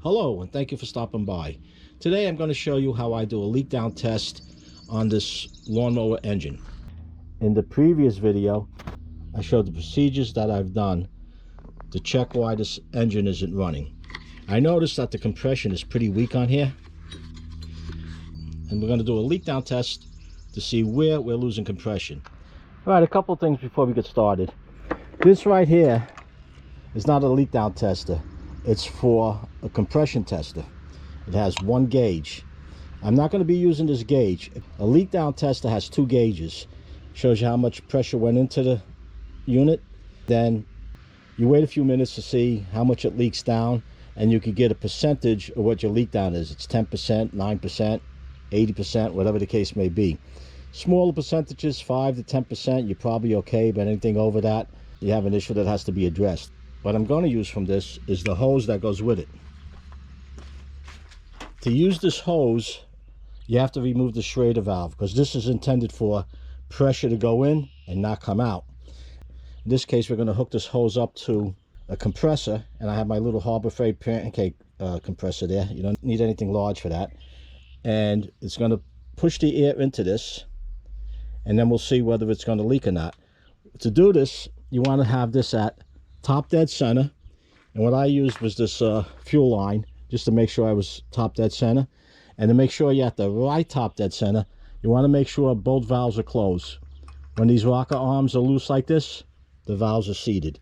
Hello, and thank you for stopping by. Today I'm going to show you how I do a leak down test on this lawnmower engine. In the previous video, I showed the procedures that I've done to check why this engine isn't running. I noticed that the compression is pretty weak on here, and we're going to do a leak down test to see where we're losing compression. All right, a couple of things before we get started. This right here is not a leak down tester. It's for a compression tester. It has one gauge. I'm not going to be using this gauge. A leak down tester has two gauges. Shows you how much pressure went into the unit. Then you wait a few minutes to see how much it leaks down, and you can get a percentage of what your leak down is. It's 10%, 9%, 80%, whatever the case may be. Smaller percentages, 5 to 10%, you're probably okay, but anything over that, you have an issue that has to be addressed. What I'm going to use from this is the hose that goes with it. To use this hose, you have to remove the Schrader valve, because this is intended for pressure to go in and not come out. In this case, we're going to hook this hose up to a compressor, and I have my little Harbor Freight pancake compressor there. You don't need anything large for that. And it's going to push the air into this, and then we'll see whether it's going to leak or not. To do this, you want to have this at top dead center, and what I used was this fuel line, just to make sure I was top dead center. And to make sure you're at the right top dead center, you want to make sure both valves are closed. When these rocker arms are loose like this, the valves are seated.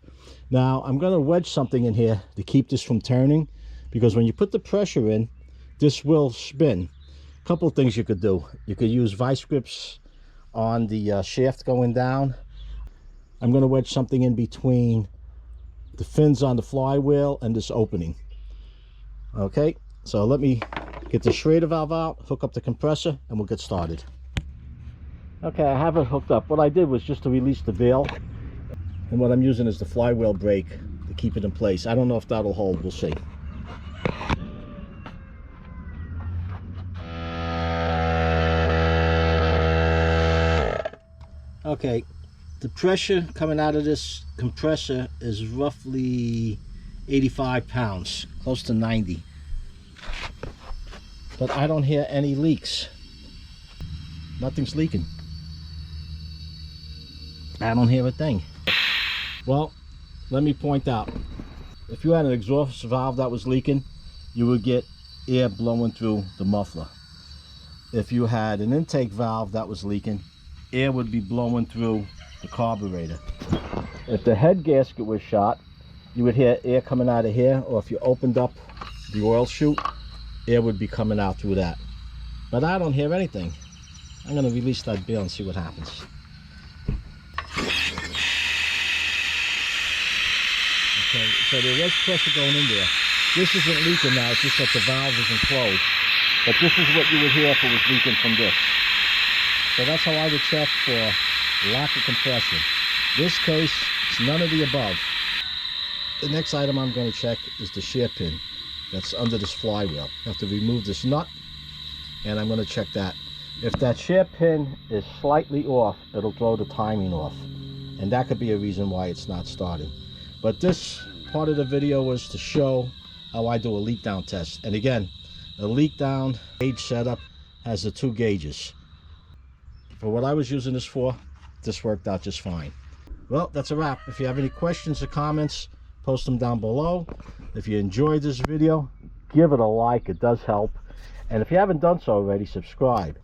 Now I'm going to wedge something in here to keep this from turning, because when you put the pressure in, this will spin. A couple of things you could do. You could use vice grips on the shaft going down. I'm going to wedge something in between the fins on the flywheel and this opening. Okay, so let me get the Schrader valve out, hook up the compressor, and we'll get started. Okay, I have it hooked up. What I did was just to release the valve, and what I'm using is the flywheel brake to keep it in place. I don't know if that'll hold, we'll see. Okay, the pressure coming out of this compressor is roughly 85 pounds, close to 90. But I don't hear any leaks. Nothing's leaking. I don't hear a thing. Well, let me point out, if you had an exhaust valve that was leaking, you would get air blowing through the muffler. If you had an intake valve that was leaking, air would be blowing through the carburetor. If the head gasket was shot, you would hear air coming out of here, or if you opened up the oil chute, air would be coming out through that. But I don't hear anything. I'm going to release that bail and see what happens. Okay, so there was pressure going in there. This isn't leaking now, it's just that the valve isn't closed. But this is what you would hear if it was leaking from this. So that's how I would check for lack of compression. This case, it's none of the above. The next item I'm going to check is the shear pin that's under this flywheel. I have to remove this nut, and I'm going to check that. If that shear pin is slightly off, it'll throw the timing off, and that could be a reason why it's not starting. But this part of the video was to show how I do a leak down test. And again, a leak down gauge setup has the two gauges. For what I was using this for, this worked out just fine. Well, that's a wrap. If you have any questions or comments, post them down below. If you enjoyed this video, give it a like, it does help. And if you haven't done so already, subscribe.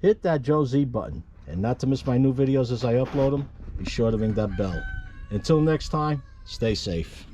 Hit that Joe Z button. And not to miss my new videos as I upload them, be sure to ring that bell. Until next time, stay safe.